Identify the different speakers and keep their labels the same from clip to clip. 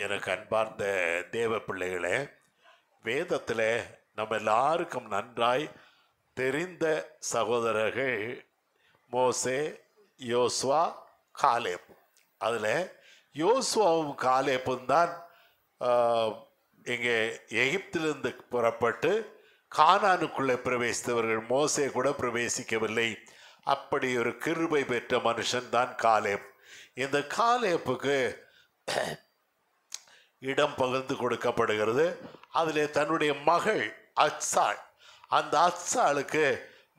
Speaker 1: எனக்கு அன்பார்ந்த தேவ பிள்ளைகளே, வேதத்தில் நம்ம எல்லாருக்கும் நன்றாய் தெரிந்த சகோதரர்கள் மோசே, யோசுவா, காலேப். அதில் யோசுவாவும் காலேப்பும் தான் இங்கே எகிப்திலிருந்து புறப்பட்டு கானானுக்குள்ளே பிரவேசித்தவர்கள். மோசே கூட பிரவேசிக்கவில்லை. அப்படி ஒரு கிருபை பெற்ற மனுஷன் தான் காலேப். இந்த காலேப்புக்கு இடம் பகிர்ந்து கொடுக்கப்படுகிறது. அதில் தன்னுடைய மகள் அச்சாள், அந்த அச்சாளுக்கு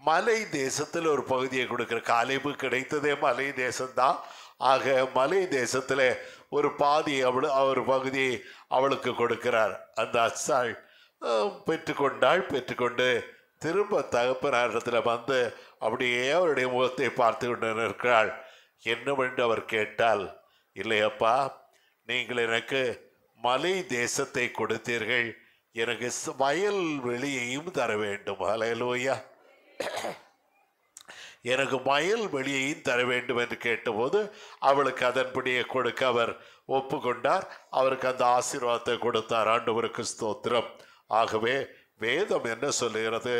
Speaker 1: மலை தேசத்தில் ஒரு பகுதியை கொடுக்குற. காலேபு கிடைத்ததே மலை தேசம்தான். ஆக மலை தேசத்தில் ஒரு பாதி ஒரு பகுதியை அவளுக்கு கொடுக்கிறார். அந்த அச்சாள் பெற்றுக்கொண்டு திரும்ப தகப்பனாரிடத்தில் வந்து அப்படியே அவருடைய முகத்தை பார்த்து கொண்டு இருக்கிறாள். என்னவென்று அவர் கேட்டால், இல்லையப்பா, நீங்கள் எனக்கு மலை தேசத்தை கொடுத்தீர்கள், எனக்கு வயல் வெளியையும் தர வேண்டும். ஹல்லேலூயா. எனக்கு வயல் வெளியையும் தர வேண்டும் என்று கேட்டபோது அவளுக்கு அதன்படியே கொடுக்க அவர் ஒப்புக்கொண்டார். அவருக்கு அந்த ஆசீர்வாதத்தை கொடுத்தார். ஆண்டவருக்கு ஸ்தோத்திரம். ஆகவே வேதம் என்ன சொல்லுகிறது?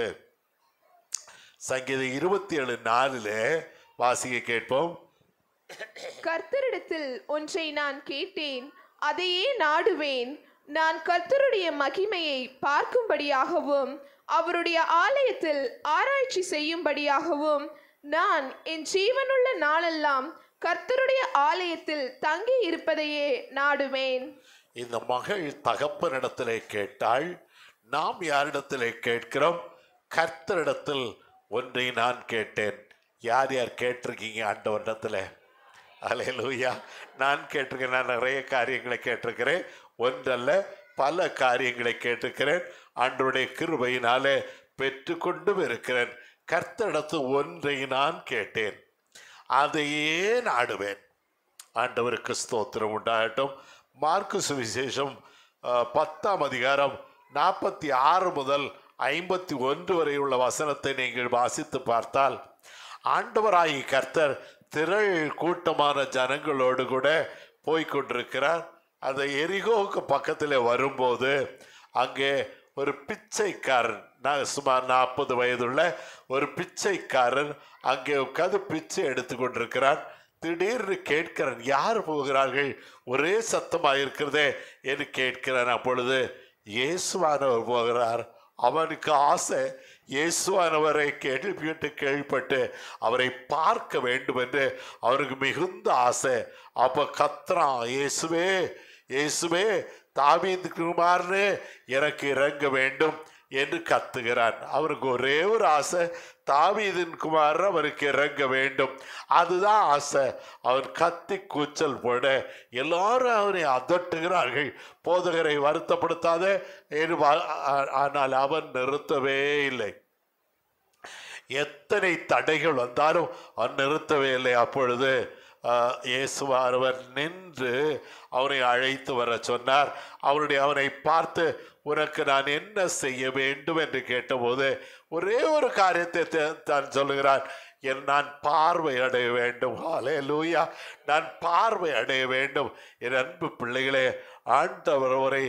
Speaker 1: சங்கீதம் 27:4 வாசிக்க கேட்போம்.
Speaker 2: கர்த்தரிடத்தில் ஒன்றை நான் கேட்டேன், அதையே நாடுவேன். நான் கர்த்தருடைய மகிமையை பார்க்கும்படியாகவும் அவருடைய ஆலயத்தில் ஆராய்ச்சி செய்யும்படியாகவும் நான் என் ஜீவனுள்ள நாளெல்லாம் கர்த்தருடைய ஆலயத்தில் தங்கி இருப்பதையே நாடுவேன்.
Speaker 1: இந்த மகள் தகப்பனிடத்திலே கேட்டாள். நாம் யாரிடத்திலே கேட்கிறோம்? கர்த்தரிடத்தில் ஒன்றை நான் கேட்டேன். யார் யார் கேட்டிருக்கீங்க ஆண்டவரிடத்தில்? ஹல்லேலூயா. நான் கேட்டிருக்கேன். நான் நிறைய காரியங்களை கேட்டிருக்கிறேன். ஒன்றல்ல, பல காரியங்களை கேட்டிருக்கிறேன். ஆண்டவருடைய கிருபையினாலே பெற்றுக்கொண்டும் இருக்கிறேன். கர்த்தரிடத்தில் ஒன்றை நான் கேட்டேன், அதையே நாடுவேன். ஆண்டவருக்கு ஸ்தோத்திரம் உண்டாகட்டும். மார்க்கு சுவிசேஷம் 10ஆம் அதிகாரம் 46 முதல் 51 வரை உள்ள வசனத்தை நீங்கள் வாசித்து பார்த்தால், ஆண்டவராகி கர்த்தர் திரள் கூட்டமான ஜனங்களோடு கூட போய்கொண்டிருக்கிறார். அந்த எரிகோவுக்கு பக்கத்தில் வரும்போது அங்கே ஒரு பிச்சைக்காரன், சுமார் 40 வயதுள்ள ஒரு பிச்சைக்காரன் அங்கே உட்காந்து பிச்சை எடுத்து கொண்டிருக்கிறான். திடீர்னு கேட்கிறான், யார் போகிறார்கள், ஒரே சத்தமாக இருக்கிறதே என்று கேட்கிறான். அப்பொழுது இயேசுவானவர் போகிறார். அவனுக்கு ஆசை, இயேசுவானவரை கேள்விப்பட்டு அவரை பார்க்க வேண்டும் என்று அவருக்கு மிகுந்த ஆசை. அப்போ கத்ரான், இயேசுவே இயேசுவே, தாவீது குமாரனே, எனக்கு இறங்க வேண்டும் என்று கத்துகிறான். அவருக்கு ஒரே ஒரு ஆசை, தாவீதின் குமாரன் அவருக்கு இறங்க வேண்டும். அதுதான் ஆசை. அவன் கத்தி கூச்சல் போட எல்லாரும் அவனை அதட்டுகிறார்கள், போதகரை வருத்தப்படுத்தாத. ஆனால் அவன் நிறுத்தவே இல்லை. எத்தனை தடைகள் வந்தாலும் அவன் நிறுத்தவே இல்லை. அப்பொழுது இயேசுவானவர் நின்று அவனை அழைத்து வர சொன்னார். அவனை பார்த்து, உனக்கு நான் என்ன செய்ய வேண்டும் என்று கேட்டபோது ஒரே ஒரு காரியத்தை தான் சொல்லுகிறான், நான் பார்வை அடைய வேண்டும். ஹல்லேலூயா. நான் பார்வை அடைய வேண்டும். என் அன்பு பிள்ளைகளே, ஆண்டவர் அவரை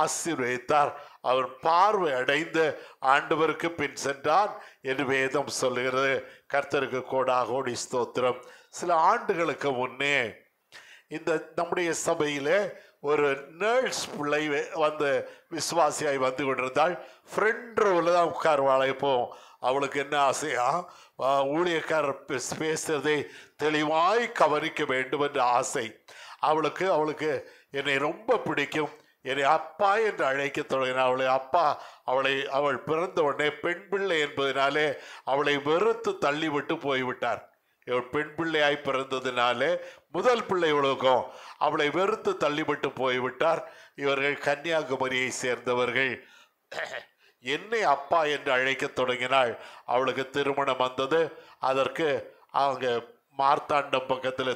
Speaker 1: ஆசீர்வதித்தார். அவர் பார்வை அடைந்து ஆண்டவருக்கு பின் சென்றான் என்று வேதம் சொல்லுகிறது. கர்த்தருக்கு கோடாகோடி ஸ்தோத்திரம். சில ஆண்டுகளுக்கு முன்னே இந்த நம்முடைய சபையில் ஒரு நர்ஸ் பிள்ளை வந்து விசுவாசியாய் வந்து கொண்டிருந்தாள். ஃப்ரெண்ட் ரோவில் தான் உட்காருவாள். இப்போ அவளுக்கு என்ன ஆசையா, ஊழியக்காரர் பேசுறதை தெளிவாய் கவனிக்க வேண்டும் என்ற ஆசை அவளுக்கு. என்னை ரொம்ப பிடிக்கும், என்னை அப்பா என்று அழைக்க தொடங்கினாள். அவள் பிறந்த உடனே பெண் பிள்ளை என்பதனாலே அவளை வெறுத்து தள்ளிவிட்டு போய்விட்டார். இவள் பெண் பிள்ளையாய் பிறந்ததினாலே முதல் பிள்ளைகளுக்கும் அவளை வெறுத்து தள்ளிவிட்டு போய்விட்டார். இவர்கள் கன்னியாகுமரியை சேர்ந்தவர்கள். என்னை அப்பா என்று அழைக்க தொடங்கினாள். அவளுக்கு திருமணம் வந்தது. அதற்கு அவங்க மார்த்தாண்டம் பக்கத்தில்,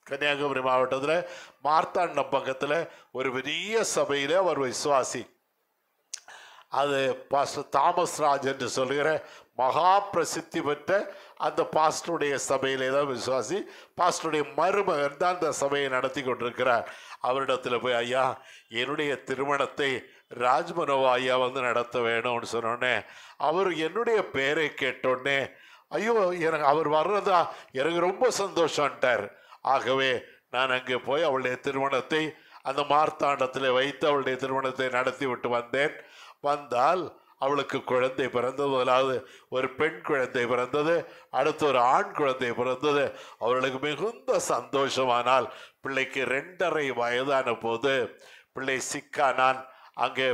Speaker 1: கன்னியாகுமரி மாவட்டத்தில் மார்த்தாண்டம் பக்கத்தில் ஒரு பெரிய சபையில் அவர் விசுவாசி. அது பாஸ்டர் தாமஸ் ராஜ் என்று சொல்கிற மகா பிரசித்தி பெற்ற அந்த பாஸ்டருடைய சபையிலே தான் விசுவாசி. பாஸ்டருடைய மருமகன் தான் அந்த சபையை நடத்தி கொண்டிருக்கிறார். அவரிடத்தில் போய், ஐயா என்னுடைய திருமணத்தை ராஜ்மனோவா ஐயா வந்து நடத்த வேணும்னு சொன்னோடனே அவர் என்னுடைய பேரை கேட்டோடனே, ஐயோ எனக்கு அவர் வர்றதா எனக்கு ரொம்ப சந்தோஷம்ட்டார். ஆகவே நான் அங்கே போய் அவளுடைய திருமணத்தை அந்த மார்த்தாண்டத்தில் வைத்து அவளுடைய திருமணத்தை நடத்தி விட்டு வந்தேன். வந்தால் அவளுக்கு குழந்தை பிறந்தது. முதலாவது ஒரு பெண் குழந்தை பிறந்தது, அடுத்து ஒரு ஆண் குழந்தை பிறந்தது. அவர்களுக்கு மிகுந்த சந்தோஷமானால் பிள்ளைக்கு 2.5 வயதான போது பிள்ளை சிக்கானான். அங்கே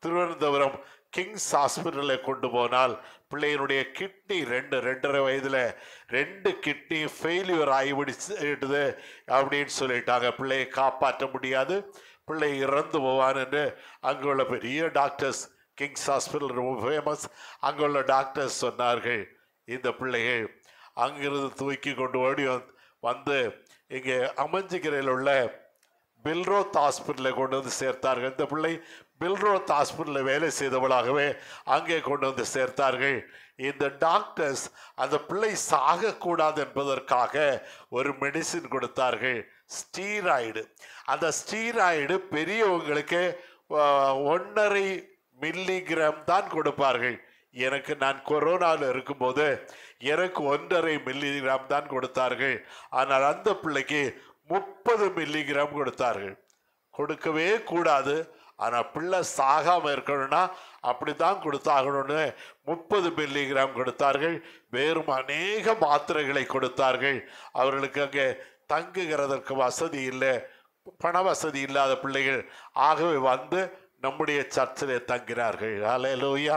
Speaker 1: திருவனந்தபுரம் கிங்ஸ் ஹாஸ்பிட்டலில் கொண்டு போனால் பிள்ளையினுடைய கிட்னி 2.5 வயதில் 2 கிட்னி ஃபெயிலியர் ஆகிவிடுது அப்படின்னு சொல்லிட்டாங்க. பிள்ளையை காப்பாற்ற முடியாது, பிள்ளை இறந்து போவான் என்று அங்குள்ள பெரிய டாக்டர்ஸ், கிங்ஸ் ஹாஸ்பிட்டல் ரொம்ப ஃபேமஸ், அங்குள்ள டாக்டர்ஸ் சொன்னார்கள். இந்த பிள்ளைகள் அங்கிருந்து தூக்கி கொண்டு ஓடி வந்து இங்கே அமஞ்சிக்கரையில் உள்ள பில்ரோத் ஹாஸ்பிட்டலில் கொண்டு வந்து சேர்த்தார்கள். இந்த பிள்ளை பில்ரோத் ஹாஸ்பிட்டலில் வேலை செய்தவளாகவே அங்கே கொண்டு வந்து சேர்த்தார்கள். இந்த டாக்டர்ஸ் அந்த பிள்ளை சாகக்கூடாது என்பதற்காக ஒரு மெடிசின் கொடுத்தார்கள், ஸ்டீராய்டு. அந்த ஸ்டீராய்டு பெரியவங்களுக்கு 1.5 மில்லிகிராம் தான் கொடுப்பார்கள். நான் கொரோனாவில் இருக்கும்போது எனக்கு 1.5 மில்லிகிராம் தான் கொடுத்தார்கள். ஆனால் அந்த பிள்ளைக்கு 30 மில்லிகிராம் கொடுத்தார்கள். கொடுக்கவே கூடாது, ஆனால் பிள்ளை சாகாமல் இருக்கணும்னா அப்படி தான் கொடுத்தாகணும்னு 30 மில்லிகிராம் கொடுத்தார்கள். வேறும் அநேக மாத்திரைகளை கொடுத்தார்கள். அவர்களுக்கு அங்கே தங்குகிறதற்கு வசதி இல்லை, பண வசதி இல்லாத பிள்ளைகள். ஆகவே வந்து நம்முடைய சர்ச்சிலே தங்கினார்கள். ஹல்லேலூயா.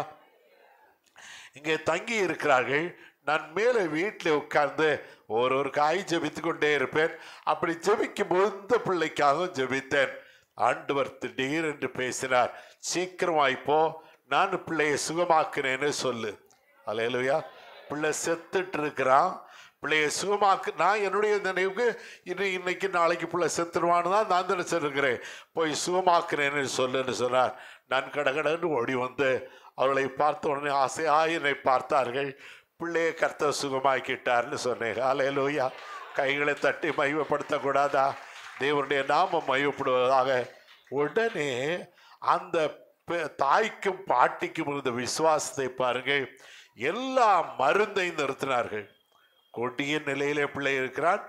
Speaker 1: இங்கே தங்கி இருக்கிறார்கள். நான் மேலே வீட்டில் உட்கார்ந்து ஒரு காய் ஜெபித்து கொண்டே இருப்பேன். அப்படி ஜெபிக்கும் போது இந்த பிள்ளைக்காகவும் ஜெபித்தேன். ஆண்டவர் திடீர் என்று பேசினார், சீக்கிரமாய்ப்போ, நான் பிள்ளையை சுகமாக்குனேன்னு சொல்லு. ஹல்லேலூயா. பிள்ளை செத்துட்டு இருக்கிறான், பிள்ளையை சுகமாக்கு. நான் என்னுடைய நினைவுக்கு இன்னைக்கு நாளைக்கு பிள்ளை செத்துருவான்னு தான் நான் நினைச்சிருக்கிறேன். போய் சுகமாக்குறேன்னு சொல்லுன்னு சொன்னார். நான் கடகடன்னு ஓடி வந்து அவளை பார்த்த உடனே ஆசையாக என்னை பார்த்தார்கள். பிள்ளையை கர்த்தர் சுகமாக்கிட்டார்னு சொன்னேன். ஹல்லேலூயா. கைகளை தட்டி மகிமைப்படுத்தக்கூடாதா? தேவனுடைய நாமம் மகிமைப்படுவதாக. உடனே அந்த தாய்க்கும் பாட்டிக்கும் இருந்த விசுவாசத்தை பாருங்கள். எல்லா மருந்தையும் நிறுத்தினார்கள். கொடிய நிலையிலே பிள்ளை இருக்கிறான்,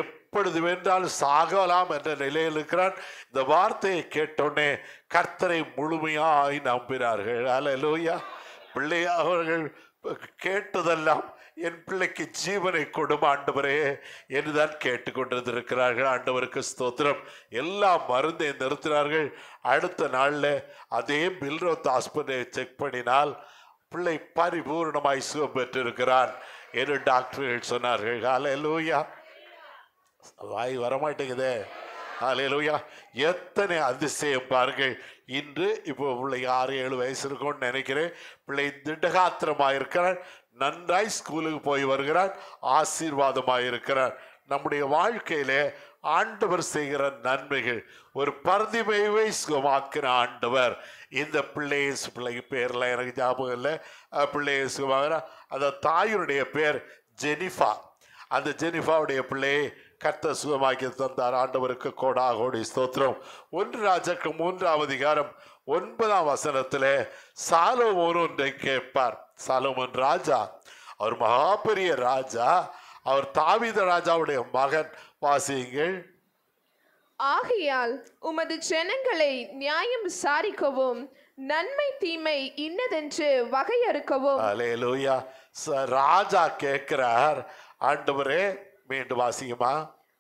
Speaker 1: எப்பொழுது வென்றாலும் சாகலாம் என்ற நிலையில் இருக்கிறான். இந்த வார்த்தையை கேட்டோடனே கர்த்தரை முழுமையாய் நம்பினார்கள். ஹல்லேலூயா. பிள்ளை அவர்கள் கேட்டதெல்லாம் என் பிள்ளைக்கு ஜீவனை கொடும் ஆண்டவரே என்றுதான் கேட்டுக்கொண்டிருக்கிறார்கள். ஆண்டவருக்கு ஸ்தோத்திரம். எல்லா மருந்தையும் நிறுத்தினார்கள். அடுத்த நாளில் அதே பில்ரோத் ஹாஸ்பிட்டலை செக் பண்ணினால் பிள்ளை பரிபூர்ணமாய் சுகம் பெற்றிருக்கிறான் என்று டாக்டர்கள் சொன்னார்கள். ஹல்லேலூயா. வாய் வரமாட்டேங்குதே. ஹல்லேலூயா. எத்தனை அதிசயம் பாருங்கள். இன்று இப்போ பிள்ளை 6-7 வயசு இருக்கும்னு நினைக்கிறேன். பிள்ளை திடகாத்திரமாக இருக்கிறான், நன்றாய் ஸ்கூலுக்கு போய் வருகிறான், ஆசீர்வாதமாக இருக்கிறான். நம்முடைய வாழ்க்கையிலே ஆண்டவர் செய்கிற நன்மைகள், ஒரு பர்திமையை சுகமாக்கிற ஆண்டவர் இந்த பிள்ளைக்கு பேர்லாம் எனக்கு ஞாபகம் இல்லை. பிள்ளையை சுகமாகிற அந்த தாயினுடைய பேர் ஜெனிஃபா. அந்த ஜெனிஃபாவுடைய பிள்ளையை கர்த்தர் சுகமாக்கி தந்தார். ஆண்டவருக்கு கோடி ஸ்தோத்திரம். 1 ராஜாக்கள் 3ஆம் அதிகாரம் 9ஆம் வசனத்திலே சாலோமோன் ஒன்றை கேட்பார். சாலோமோன் ராஜா, அவர் மகா பெரிய ராஜா, அவர் தாவீது ராஜாவுடைய மகன். வாசியுங்கள்.
Speaker 2: ஆகையால் உமது ஜனங்களை நியாயம் விசாரிக்கவும் நன்மை தீமை இன்னதென்று வகையறுக்கவும்.
Speaker 1: ஹல்லேலூயா. ராஜா கேட்கிறார், ஆண்டவரே, மீண்டும் வாசியுமா.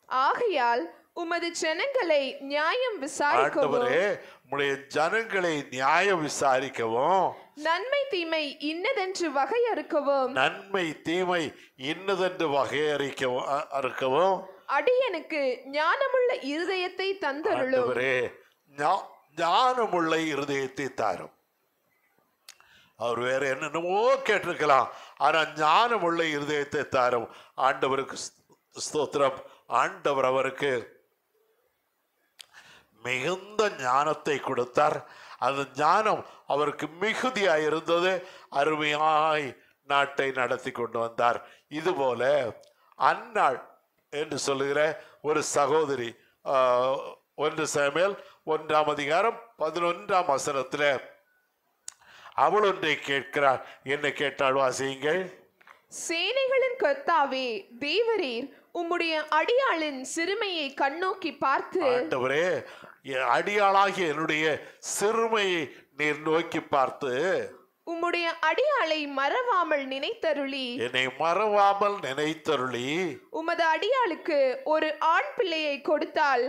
Speaker 2: ஆகையால் உமது ஜனங்களை நியாயம் விசாரிக்கவும்,
Speaker 1: ஆண்டவரே உம்முடைய ஜனங்களை நியாயம் விசாரிக்கவும்,
Speaker 2: நன்மை தீமை இன்னதென்று வகையறுக்கவும்,
Speaker 1: நன்மை தீமை இன்னதென்று வகையறுக்கவும்
Speaker 2: அடியனுக்கு ஞானமுள்ள இருதயத்தை தந்தருளும்.
Speaker 1: ஆண்டவரே ஞானமுள்ள இருதயத்தை தாரும். அவர் வேற என்னென்னமோ கேட்டிருக்கலாம், ஆனா ஞானமுள்ள இருதயத்தை தாரும். ஆண்டவருக்கு ஸ்தோத்திரம். ஆண்டவர் அவருக்கு மிகுந்த ஞானத்தை கொடுத்தார். அந்த ஞானம் அவருக்கு மிகுதியாய் இருந்தது. அருமையாய் நாட்டை நடத்தி கொண்டு வந்தார். இதுபோல அன்னாள் என்று சொல்லுகிற ஒரு சகோதரி 1 சாமுவேல் 1:11 அவள் ஒன்றை கேட்கிறாள். என்ன கேட்டாள்? வாசியுங்கள்.
Speaker 2: சேனைகளின் கர்த்தாவே தேவரீர் உம்முடைய அடியாளின் சிறுமையை கண்ணோக்கி பார்த்து,
Speaker 1: ஆண்டவரே, அடியாளாகிய என்னுடைய சிறுமையை நீர் நோக்கி பார்த்து
Speaker 2: உம்முடைய அடியாளை மறவாமல் நினைத்தருளி,
Speaker 1: என்னை மறவாமல் நினைத்தருளி,
Speaker 2: உமது அடியாளுக்கு ஒரு ஆண் பிள்ளையை கொடுத்தால்,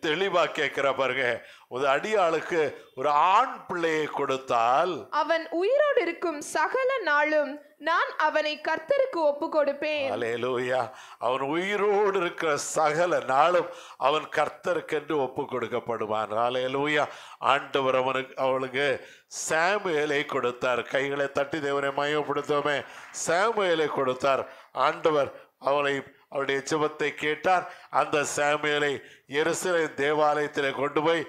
Speaker 1: தெளிவா கேட்கிற பாருங்க, ஒரு அடியாளுக்கு ஒரு ஆண் பிள்ளையை கொடுத்தால்
Speaker 2: அவன் உயிரோடு இருக்கும் சகல நாளும் நான் அவனை கர்த்தருக்கு ஒப்பு கொடுப்பேன்.
Speaker 1: அல்லேலூயா. அவன் உயிரோடு இருக்கிற சகல நாளும் அவன் கர்த்தருக்கென்று ஒப்பு கொடுக்கப்படுவான். அல்லேலூயா. ஆண்டவர் அவளுக்கு சாமுவேலை கொடுத்தார். கைகளை தட்டி தேவனை மையப்படுத்தோமே. சாமுவேலை கொடுத்தார். ஆண்டவர் அவளுடைய ஜெபத்தை கேட்டார். அந்த சாமுவேலை எருசலேம் தேவாலயத்தில் கொண்டு போய்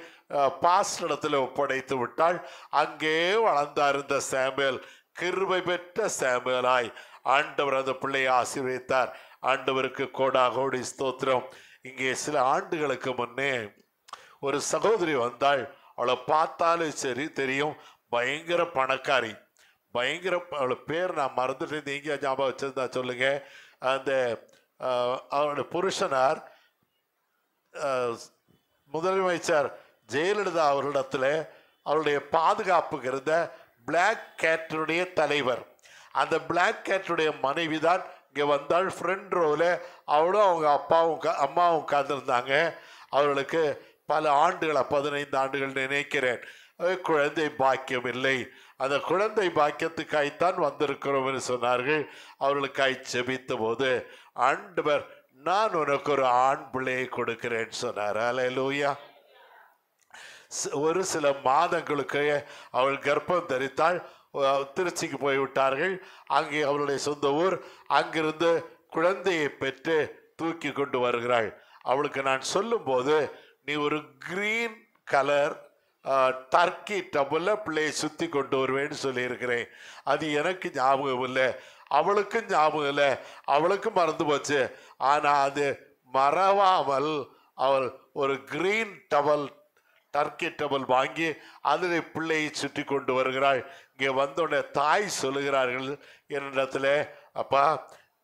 Speaker 1: பாஸ்டரிடத்தில் ஒப்படைத்து விட்டாள். அங்கே வளர்ந்தார் இந்த சாமுவேல். கிருபை பெற்ற சாமுவேலாய் ஆண்டவர் அந்த பிள்ளையை ஆசீர்வதித்தார். ஆண்டவருக்கு கோடாகோடி ஸ்தோத்திரம். இங்கே சில ஆண்டுகளுக்கு முன்னே ஒரு சகோதரி வந்தாள். அவளை பார்த்தாலும் சரி தெரியும், பயங்கர பணக்காரி, பயங்கர. அவளை பேர் நான் மறந்துட்டு, நீங்க ஞாபகம் வச்சிருந்தா சொல்லுங்க. அந்த அவளுடைய புருஷனார் முதலமைச்சர் ஜெயலலிதா அவர்களிடத்துல அவருடைய பாதுகாப்புக்கு இருந்த பிளாக் கேட்டுடைய தலைவர். அந்த பிளாக் கேட்டுடைய மனைவி தான் இங்கே வந்தாள். ஃப்ரண்ட் ரோவில் அவளும் அவங்க அம்மாவும் உட்கார்ந்துருந்தாங்க. அவர்களுக்கு பல ஆண்டுகள், 15 ஆண்டுகள் நினைக்கிறேன், குழந்தை பாக்கியம் இல்லை. அந்த குழந்தை பாக்கியத்துக்காய்த்தான் வந்திருக்கிறோம் என்று சொன்னார்கள். அவர்களுக்காய் ஜெபித்த போது ஆண்டவர் நான் உனக்கு ஒரு ஆண் பிள்ளையை கொடுக்கிறேன்னு சொன்னார். அல்லேலூயா. ஒரு சில மாதங்களுக்கு அவள் கர்ப்பம் தரித்தாள். திருச்சிக்கு போய்விட்டார்கள். அங்கே அவளுடைய சொந்த ஊர். அங்கிருந்து குழந்தையை பெற்று தூக்கி கொண்டு வருகிறாள். அவளுக்கு நான் சொல்லும் போது, நீ ஒரு கிரீன் கலர் டர்க்கி டபுள்ல பிள்ளையை சுத்தி கொண்டு வருவேன்னு சொல்லியிருக்கிறேன். அது எனக்கு ஞாபகம் இல்லை, அவளுக்கும் ஞாபகம் இல்லை, அவளுக்கும் மறந்து போச்சு. ஆனா அது மறவாமல் அவள் ஒரு கிரீன் டர்க்கி டபுள் வாங்கி அதில் பிள்ளையை சுற்றி கொண்டு வருகிறாள். இங்கே வந்தோடனே தாய் சொல்லுகிறார்கள் என்னிடத்துல, அப்பா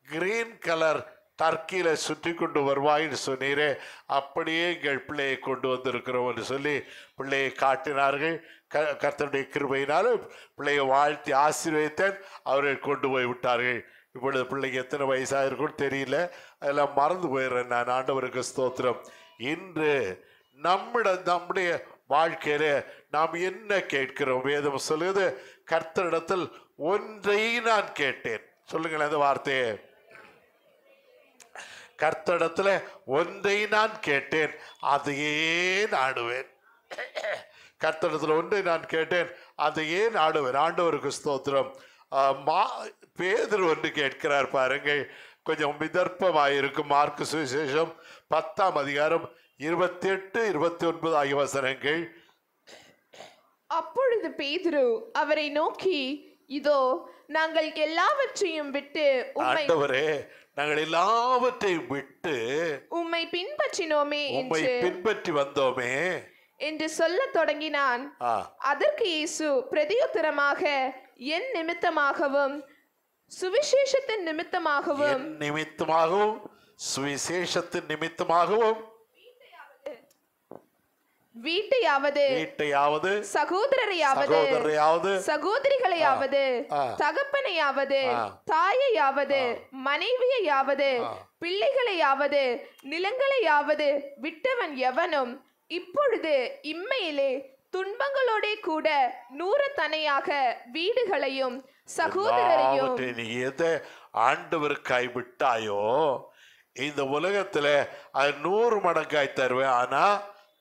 Speaker 1: கிரீன் கலர் டர்க்கியில சுற்றி கொண்டு வருவாயின்னு சொன்னீரே, அப்படியே எங்கள் பிள்ளையை கொண்டு வந்திருக்கிறோம் என்று சொல்லி பிள்ளையை காட்டினார்கள். கர்த்தருடைய கிருபையினாலும் பிள்ளையை வாழ்த்தி ஆசீர்வதித்தேன். அவர்கள் கொண்டு போய் விட்டார்கள். இப்பொழுது பிள்ளைக்கு எத்தனை வயசாக இருக்குன்னு தெரியல, அதெல்லாம் மறந்து போயிடுறேன் நான். ஆண்டவருக்கு ஸ்தோத்திரம். இன்று நம்முடைய வாழ்க்கையில நாம் என்ன கேட்கிறோம்? வேதம் சொல்லுது, கர்த்தரிடத்தில் ஒன்றை நான் கேட்டேன். சொல்லுங்களேன் அந்த வார்த்தையை. கர்த்தரிடத்துல ஒன்றை நான் கேட்டேன், அதையே நாடுவேன். கர்த்தரிடத்துல ஒன்றை நான் கேட்டேன், அதையே நாடுவேன். ஆண்டவருக்கு ஸ்தோத்திரம். பேதுரு ஒன்று கேட்கிறார் பாருங்கள், கொஞ்சம் விதர்ப்பமாயிருக்கும். மார்க்கு சுவிசேஷம் 10ஆம் அதிகாரம் 28, 29 ஆகிய வசனங்கள்.
Speaker 2: அப்பொழுது பேதுரு அவரை நோக்கி, இதோ நாங்கள் எல்லாவற்றையும் விட்டு
Speaker 1: ஆண்டவரே, நாங்கள் எல்லாவற்றையும் விட்டு
Speaker 2: உம்மை பின்பற்றினோமே,
Speaker 1: உம்மை பின்பற்றி வந்தோமே
Speaker 2: என்று சொல்ல தொடங்கினான். அதற்கு இயேசு பிரதியுத்தரமாக, என் நிமித்தமாகவும் சுவிசேஷத்தின் நிமித்தமாகவும்
Speaker 1: சுவிசேஷத்தின் நிமித்தமாகவும்
Speaker 2: வீட்டையாவது சகோதரரையாவது சகோதரிகளையாவது தகப்பனையாவது தாயையாவது மனைவியையாவது பிள்ளைகளையாவது நிலங்களையாவது விட்டவன் எவனும் இப்பொழுது இம்மையிலே துன்பங்களோட கூட 100 தனையாக வீடுகளையும் சகோதரரையும்
Speaker 1: நீ எதை ஆண்டவருக்காய் விட்டாயோ இந்த உலகத்துல அது 100 மடங்காய் தருவேன். ஆனா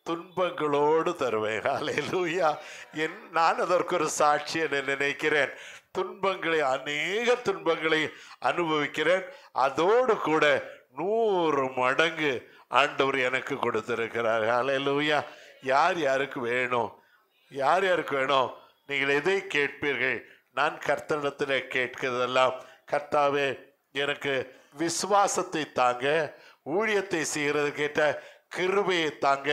Speaker 1: துன்பங்களோடு தருவேன். அல்லேலூயா. நான் அதற்கு ஒரு சாட்சி என்று நினைக்கிறேன். துன்பங்களை, அநேக துன்பங்களை அனுபவிக்கிறேன். அதோடு கூட 100 மடங்கு ஆண்டவர் எனக்கு கொடுத்திருக்கிறார். அல்லேலூயா. யார் யாருக்கு வேணும்? யார் யாருக்கு வேணும்? நீங்கள் எதை கேட்பீர்கள்? நான் கர்த்தரிடத்தில் கேட்கிறதெல்லாம், கர்த்தாவே எனக்கு விசுவாசத்தை தாங்க, ஊழியத்தை செய்கிறது கேட்ட கிருபையை தாங்க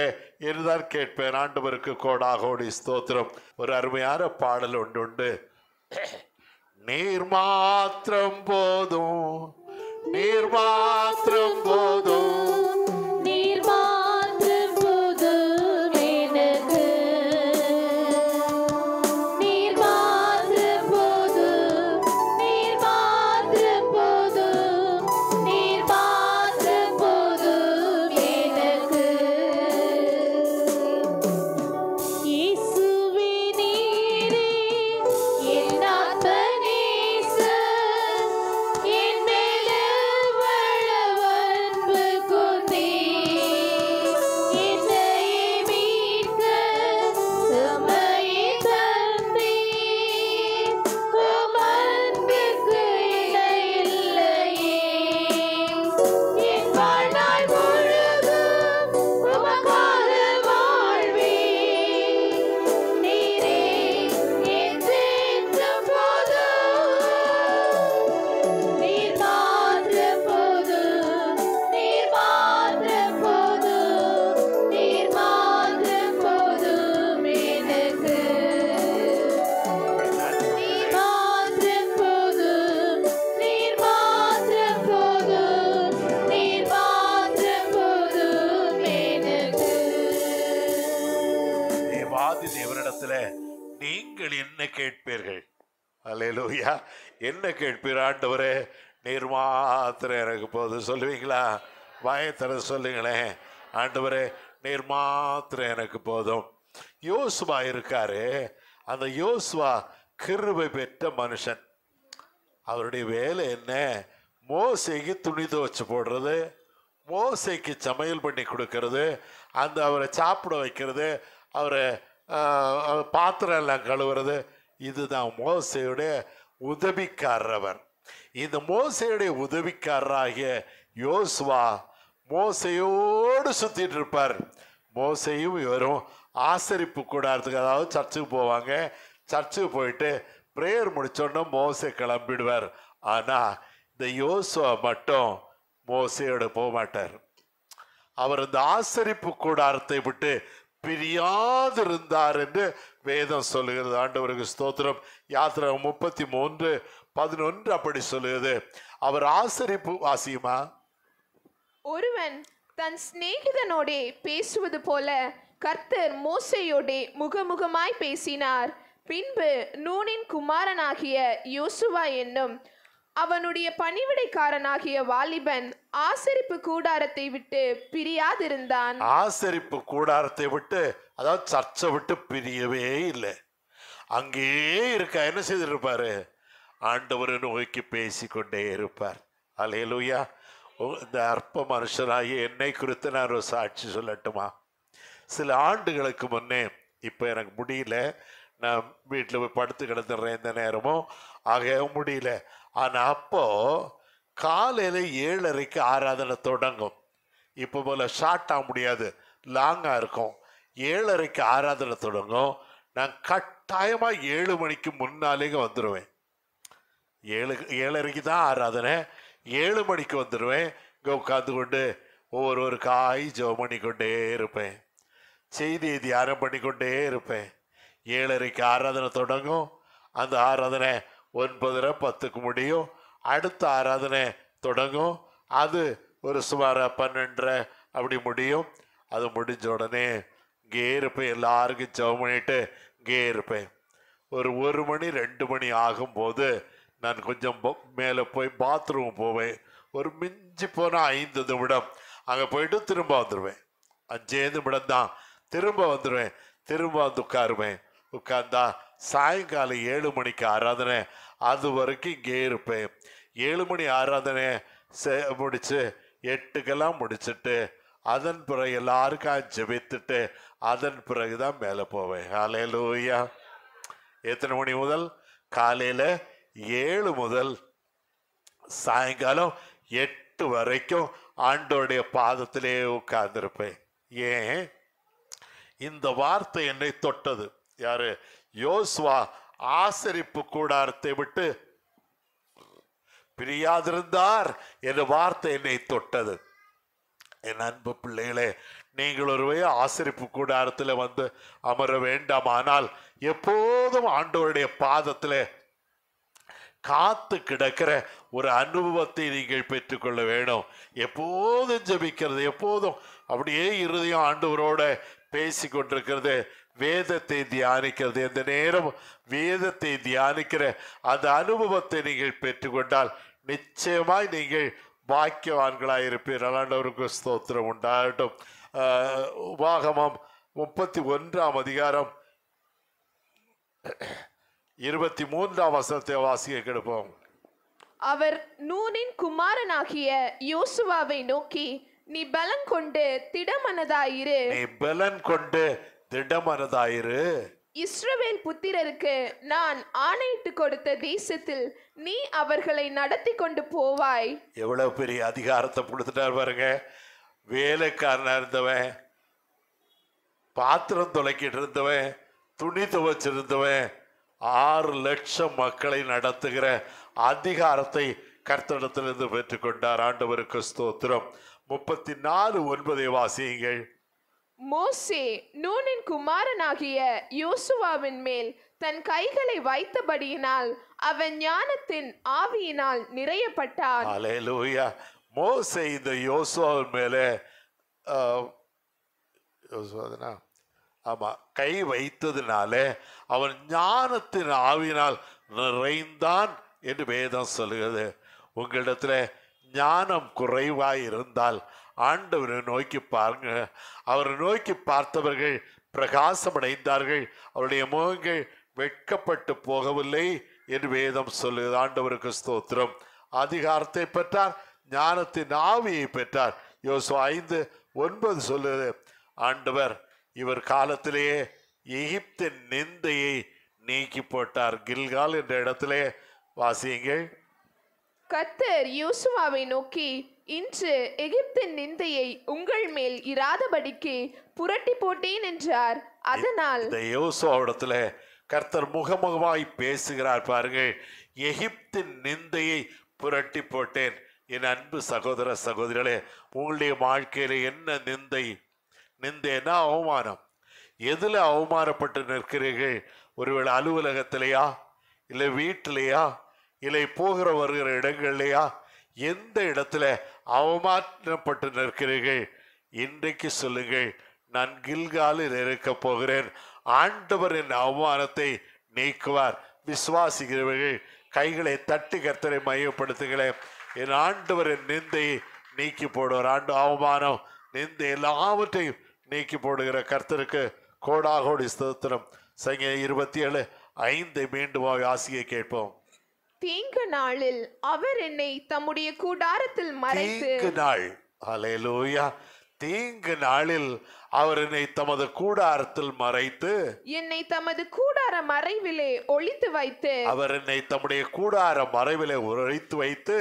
Speaker 1: என்றுதான் கேட்பேன். ஆண்டவருக்கு கோடாகோடி ஸ்தோத்திரம். ஒரு அருமையான பாடல் உண்டு. நீர் மாத்திரம் போதும், நீர் மாத்திரம் போதும்,
Speaker 3: நீர் மாத்திரம் போதும் எனக்கு, நீர் மாத்திரம் போதும், நீர் மாத்திரம் போதும், நீர் மாத்திரம் போதும் எனக்கு. இயேசுவே நீரே என் ஆத்ம நேசர், என் மேல் எவ்வளவு அன்பு கொண்டீர். என்னையே மீட்க செம்மையை தந்தீர். உம் அன்புக்கு இணையில்லையே. என் வாழ்நாள் முழுதும் உமக்காக வாழ்வேன். நீரே என்றென்றும் போதும். நீர் மாத்திரம் போதும், நீர் மாத்திரம் போதும், நீர் மாத்திரம் போதும் எனக்கு. நீர் மாத்திரம் போதும், நீர் மாத்திரம் போதும், நீர் மாத்திரம் போதும் எனக்கு.
Speaker 1: தேவாதி தேவனிடத்துல நீங்கள் என்ன கேட்பீர்கள்? அல்லேலூயா. என்ன கேட்பீர்? ஆண்டவரே நீர் மாத்திரம் எனக்கு போதும் சொல்லுவீங்களா? வாயத்தர சொல்லுங்களேன். ஆண்டவரே நீர் மாத்திரம் எனக்கு போதும். யோசுவா இருக்காரு. அந்த யோசுவா கிருபை பெற்ற மனுஷன். அவருடைய வேலை என்ன? மோசேக்கு துணி துவைச்சு போடுறது, மோசேக்கு சமையல் பண்ணி கொடுக்கறது, அந்த அவரை சாப்பிட வைக்கிறது, அவரை பாத்திரம் எல்லாம் கழுவுறது. இதுதான் மோசேயுடைய உதவிக்காரர். இந்த மோசேயுடைய உதவிக்காரராகிய யோசுவா மோசையோடு சுத்திட்டு இருப்பார். மோசையும் இவரும் ஆசரிப்பு கூடாரத்துக்கு, அதாவது சர்ச்சுக்கு போவாங்க. சர்ச்சுக்கு போயிட்டு பிரேயர் முடிச்சோன்னா மோசை கிளம்பிடுவார். ஆனா இந்த யோசுவா மட்டும் மோசையோட போக மாட்டார். அவர் இந்த ஆசரிப்பு கூடாரத்தை விட்டு பிரியாதிருந்தார் என்று வேதம் சொல்லுகிறது. ஆண்டவருக்கு ஸ்தோத்திரம். யாத்திராகமம் 33:11 அப்படி சொல்லுகிறது. அவர் ஆசரிப்பு வாசியுமா?
Speaker 2: ஒருவன் தன் சிநேகிதனோடே பேசுவது போல கர்த்தர் மோசேயோடே முகமுகமாய் பேசினார். பின்பு நூனின் குமாரனாகிய யோசுவா என்னும் அவனுடைய பணிவிடைக்காரனாகிய வாலிபன் ஆசரிப்பு கூடாரத்தை விட்டு பிரியாதிருந்தான்.
Speaker 1: ஆசரிப்பு கூடாரத்தை விட்டு, அதாவது சர்ச்சை விட்டு பிரியவே இல்லை. அங்கேயே இருக்க என்ன செய்திருப்பாரு? ஆண்டவரை நோக்கி பேசிக்கொண்டே இருப்பார். அல்லேலூயா. இந்த அற்ப மனுஷனாகிய என்னை குறித்து நான் ஒரு சாட்சி சொல்லட்டுமா? சில ஆண்டுகளுக்கு முன்னே, இப்போ எனக்கு முடியல, நான் வீட்டில் போய் படுத்து கிடந்துடுறேன் இந்த நேரமும், ஆக முடியல. ஆனால் அப்போ காலையில் 7:30 ஆராதனை தொடங்கும். இப்போ போல ஷார்ட்டாக முடியாது, லாங்காக இருக்கும். 7:30 ஆராதனை தொடங்கும். நான் கட்டாயமாக 7 மணிக்கு முன்னாலே வந்துடுவேன். 7:30 தான் ஆராதனை. 7 மணிக்கு வந்துடுவேன். இங்கே உட்காந்து கொண்டு ஒவ்வொரு காய் ஜெபம் பண்ணிக்கொண்டே இருப்பேன். செய்தியை தியானம் பண்ணிக்கொண்டே இருப்பேன். 7:30 ஆராதனை தொடங்கும். அந்த ஆராதனை 9:10 முடியும். அடுத்த ஆராதனை தொடங்கும். அது ஒரு சுமார் 12:30 அப்படி முடியும். அது முடிஞ்ச உடனே இங்கே இருப்பேன். எல்லாருக்கும் ஜெபம் பண்ணிட்டு இங்கே இருப்பேன். ஒரு 1 மணி 2 மணி ஆகும்போது நான் கொஞ்சம் மேலே போய் பாத்ரூம் போவேன். ஒரு மிஞ்சி போனால் 5 நிமிடம் அங்கே போயிட்டு திரும்ப வந்துடுவேன். 5 நிமிடம் தான். திரும்ப வந்துடுவேன். திரும்ப வந்து உட்காருவேன். உட்கார்ந்தா சாயங்காலம் 7 மணிக்கு ஆராதனை, அது வரைக்கும் இங்கே இருப்பேன். 7 மணி ஆராதனை முடிச்சு 8க்கெல்லாம் முடிச்சுட்டு அதன் பிறகு எல்லாருக்கும் ஜெபித்துட்டு அதன் பிறகுதான் மேலே போவேன். ஹல்லேலூயா. எத்தனை மணி முதல்? காலையில் 7 முதல் சாயங்காலம் 8 வரைக்கும் ஆண்டோடைய பாதத்திலே உட்கார்ந்திருப்பேன். ஏன்? இந்த வார்த்தை என்னை தொட்டது. யாரு? யோசுவா ஆசரிப்பு கூடாரத்தை விட்டு பிரியாதிருந்தார் என்ற வார்த்தை என்னை தொட்டது. என் அன்பு பிள்ளைகளே, நீங்கள் ஒருவே ஆசரிப்பு கூடாரத்தில் வந்து அமர வேண்டாம். ஆனால் எப்போதும் ஆண்டவருடைய பாதத்தில் காத்து கிடக்கிற ஒரு அனுபவத்தை நீங்கள் பெற்றுக்கொள்ள வேணும். எப்போதும் ஜெபிக்கிறது, எப்போதும் அப்படியே இருதயம் ஆண்டவரோட பேசி கொண்டிருக்கிறது, வேதத்தை தியானிக்கிறது. எந்த நேரம் வேதத்தை தியானிக்கிற அந்த அனுபவத்தை நீங்கள் பெற்றுக்கொண்டால் நிச்சயமாய் நீங்கள் பாக்கியவான்களாக இருப்பீர்கள். ஆண்டவருக்கு ஸ்தோத்திரம் உண்டாகட்டும். உபாகமம் 31ஆம் அதிகாரம் 23ஆம் வசனத்தை வாசிக்க கெடுப்போம்.
Speaker 2: அவர் நூனின் குமாரனாகிய யோசுவாவை நோக்கி, நீ பலன் கொண்டு திடமனதாயிரு,
Speaker 1: நீ பலன் கொண்டு திடமனதாயிரு,
Speaker 2: இஸ்ரவேல் புத்திரருக்கு நான் ஆணையிட்டு கொடுத்த தேசத்தில் நீ அவர்களை நடத்தி கொண்டு போவாய்.
Speaker 1: எவ்வளவு பெரிய அதிகாரத்தை கொடுத்துட்டார் பாருங்க. வேலைக்காரனா இருந்தவன், பாத்திரம் துளைக்கிட்டு இருந்தவன், துணி துவைச்சிருந்தவன் 6 லட்சம் மக்களை நடத்துகிற அதிகாரத்தை கர்த்தரிடத்திலிருந்து பெற்றுக்கொண்டார். ஆண்டவருக்கு ஸ்தோத்திரம். 34:9 வாசியுங்கள்.
Speaker 2: மோசே நூனின் குமாரனாகிய யோசுவாவின் மேல் தன் கைகளை வைத்தபடியினால் அவன் ஞானத்தின் ஆவியினால் நிறையப்பட்டான்.
Speaker 1: அல்லேலூயா. மோசே இந்த யோசுவாவின் மேலே ஆமா கை வைத்ததினால அவன் ஞானத்தின் ஆவியினால் நிறைந்தான் என்று வேதம் சொல்லுகிறது. உங்களிடத்துல ஞானம் குறைவாய் இருந்தால் ஆண்டவரை நோக்கி பாருங்க. அவரை நோக்கி பார்த்தவர்கள் பிரகாசமடைந்தார்கள், அவருடைய முகங்கள் வெட்கப்பட்டு போகவில்லை என்று வேதம் சொல்லுகிறது. ஆண்டவருக்கு ஸ்தோத்திரம். அதிகாரத்தை பெற்றார், ஞானத்தின் ஆவியை பெற்றார். யோசுவா 5:9 சொல்லுது, ஆண்டவர் இவர் காலத்திலேயே எகிப்தின் நிந்தையை நீக்கி போட்டார். கில்கால் என்ற இடத்திலே வாசியுங்கள்.
Speaker 2: கர்த்தர் யோசுவாவை நோக்கி, இன்று எகிப்தின் நிந்தையை உங்கள் மேல் இராதபடிக்கு புரட்டி போட்டேன் என்றார். அதனால்
Speaker 1: இந்த யோசுவாவிடத்துல கர்த்தர் முகமுகமாய் பேசுகிறார் பாருங்கள். எகிப்தின் நிந்தையை புரட்டி போட்டேன். என் அன்பு சகோதர சகோதரிகளே, உங்களுடைய வாழ்க்கையில என்ன நிந்தை? நிந்தைன்னா அவமானம். எதுல அவமானப்பட்டு நிற்கிறீர்கள்? ஒருவேளை அலுவலகத்திலேயா, இல்லை வீட்டிலையா, இல்லை போகிற வருகிற இடங்கள்லையா? எந்த இடத்துல அவமானப்பட்டு நிற்கிறீர்கள்? இன்றைக்கு சொல்லுங்கள், நான் கில்காலில் இருக்க போகிறேன். ஆண்டவர் என் அவமானத்தை நீக்குவார். விசுவாசிக்கிறவர்கள் கைகளை தட்டி கர்த்தரை மையப்படுத்துகிறேன். என் ஆண்டவர் என் நிந்தையை நீக்கி போடுவார். அவமானம், நிந்தை எல்லாவற்றையும் நீக்கி போடுகிற கர்த்தருக்கு கோடாகோடி ஸ்தோத்திரம். சங்கீதம் 27:5 மீண்டும் வாசிக்க கேட்போம்.
Speaker 2: தீங்கு நாளில் அவர் என்னை தம்முடைய கூடாரத்தில் மறைத்து,
Speaker 1: தீங்கு நாள், அல்லேலூயா, தீங்கு நாளில் அவர் என்னை தமது கூடாரத்தில் மறைத்து,
Speaker 2: என்னை தமது கூடார மறைவிலே ஒளித்து வைத்து,
Speaker 1: அவர் என்னை தம்முடைய கூடார மறைவிலே ஒளித்து வைத்து,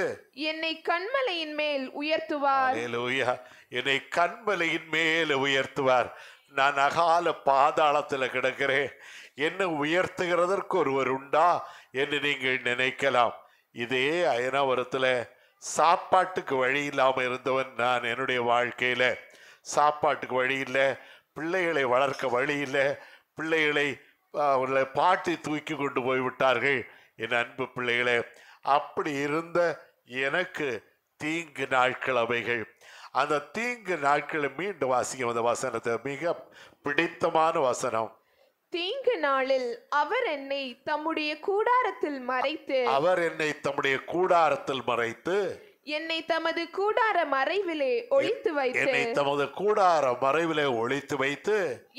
Speaker 2: என்னை கண்மலையின் மேல் உயர்த்துவார்.
Speaker 1: அல்லேலூயா, என்னை கண்மலையின் மேல் உயர்த்துவார். நான் அகால பாதாளத்தில் கிடக்கிறேன், என்ன உயர்த்துகிறதற்கு ஒருவர் உண்டா என்று நீங்கள் நினைக்கலாம். இதே அயனாவரத்துல சாப்பாட்டுக்கு வழி இல்லாமல் இருந்தவன் நான். என்னுடைய வாழ்க்கையில சாப்பாட்டுக்கு வழி இல்லை, பிள்ளைகளை வளர்க்க வழி இல்லை, பிள்ளைகளை பாட்டி தூக்கி கொண்டு போய்விட்டார்கள். என் அன்பு பிள்ளைகளே, அப்படி இருந்த எனக்கு தீங்கு நாட்கள் அவைகள். அந்த தீங்கு நாட்களை மீண்டும் வாசிக்கும் அந்த வசனத்தை, மிக பிடித்தமான வசனம்.
Speaker 2: தீங்கு நாளில் அவர் என்னை தம்முடைய கூடாரத்தில் மறைத்து,
Speaker 1: அவர் என்னை தம்முடைய கூடாரத்தில் மறைத்து,
Speaker 2: என்னை தமது கூடார மறைவிலே ஒளித்து வைத்து,
Speaker 1: என்னை தமது கூடார மறைவிலே ஒளித்து வைத்து,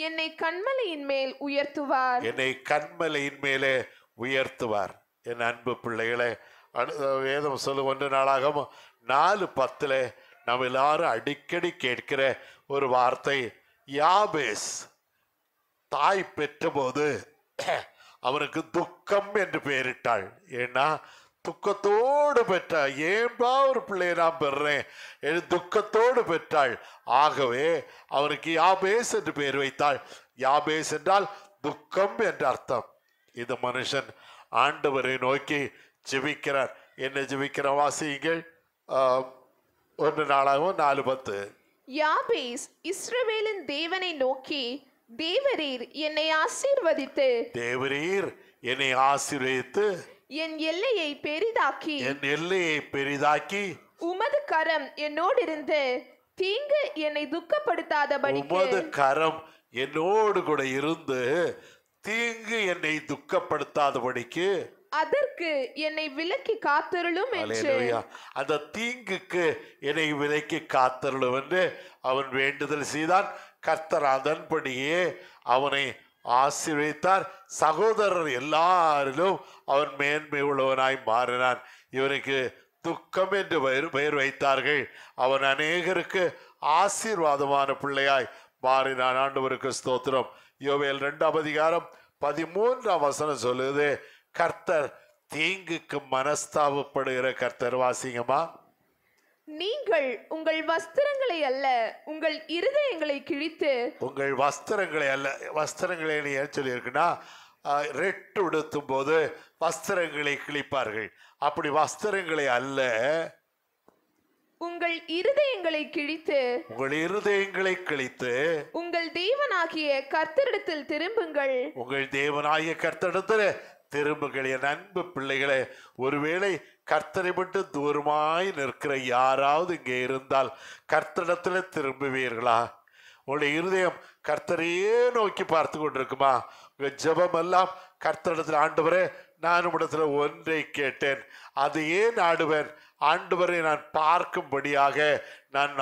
Speaker 2: என்னை கண்மலையின் மேல் உயர்த்துவார்.
Speaker 1: என்னை கண்மலையின் மேலே உயர்த்துவார். என் அன்பு பிள்ளைகளே, வேதம் சொல்லு 1 நாளாகமம் 4:10 நம்ம எல்லாரும் அடிக்கடி கேட்கிற ஒரு வார்த்தை, யாபேஸ் தாய் பெற்ற போது அவனுக்கு துக்கம் என்று பெயரிட்டாள். ஏன்னா துக்கத்தோடு பெற்றாள். ஏன்பா ஒரு பிள்ளையை நான் பெறேன், துக்கத்தோடு பெற்றாள். ஆகவே அவனுக்கு யாபேஸ் என்று பெயர் வைத்தாள். யாபேஸ் என்றால் துக்கம் என்ற அர்த்தம். இந்த மனுஷன் ஆண்டவரை நோக்கி ஜெபிக்கிறார். என்ன ஜெபிக்கிற வாசியுங்கள். 1 நாளாகவும் 4:10.
Speaker 2: யாபேஸ் இஸ்ரவேலின் தேவனை நோக்கி, தேவரீர் என்னை ஆசீர்வதித்து
Speaker 1: தேவரீர் என்னை ஆசீர்வதித்து
Speaker 2: என் எல்லையை பெரிதாக்கி
Speaker 1: என் எல்லையை பெரிதாக்கி
Speaker 2: உமது கரம் என்னோடு இருந்து தீங்கு என்னை துக்கப்படுத்தாதபடிக்கு
Speaker 1: உமது கரம் என்னோடு கூட இருந்து தீங்கு என்னை துக்கப்படுத்தாதபடிக்கு
Speaker 2: அதற்கு என்னை விலக்கி காத்தருளும் என்று
Speaker 1: அல்லேலூயா. அந்த தீங்குக்கு என்னை விலக்கி காத்தருளும் என்று அவன் வேண்டுதல் செய்தான். கர்த்தர் அதன்படியே அவனை ஆசீர்வதித்தார். சகோதரர் எல்லாரிலும் அவன் மேன்மை உள்ளவனாய் மாறினான். இவனுக்கு துக்கம் என்று பெயர் வைத்தார்கள். அவன் அநேகருக்கு ஆசீர்வாதமான பிள்ளையாய் மாறினான். ஆண்டவருக்கு ஸ்தோத்திரம். யோவேல் 2ஆம் அதிகாரம் 13ஆம் வசனம் சொல்லுது, கர்த்தர் தீங்குக்கு மனஸ்தாபப்படுகிற கர்த்தர். வாசிங்கம்மா.
Speaker 2: நீங்கள் உங்கள் வஸ்திரங்களை அல்ல உங்கள் இருதயங்களை கிழித்து
Speaker 1: உங்கள் வஸ்திரங்களை அல்ல, வஸ்திரங்களை ஏன் சொல்லி இருக்குன்னா, ரெட்டு உடுத்தும் போது வஸ்திரங்களை கிழிப்பார்கள். அப்படி வஸ்திரங்களை அல்ல,
Speaker 2: உங்கள் இருதயங்களை கிழித்து
Speaker 1: உங்கள் இருதயங்களை கிழித்து
Speaker 2: உங்கள் தேவனாகிய கர்த்தரிடத்தில் திரும்புங்கள்.
Speaker 1: உங்கள் தேவனாகிய கர்த்தரிடத்தில் திரும்புங்கள். என் அன்பு பிள்ளைகளே, ஒருவேளை கர்த்தரை விட்டு தூரமாய் நிற்கிற யாராவது இங்கே இருந்தால் கர்த்தரிடத்தில் திரும்புவீர்களா? உங்களுடைய இருதயம் கர்த்தரையே நோக்கி பார்த்து கொண்டிருக்குமா? உங்கள் ஜெபம் எல்லாம் கர்த்தரிடத்தில், ஆண்டவரே நான் உம்மிடத்தில் ஒன்றை கேட்டேன், அது ஏன் நாடுவேன், ஆண்டவரை நான் பார்க்கும்படியாக நான்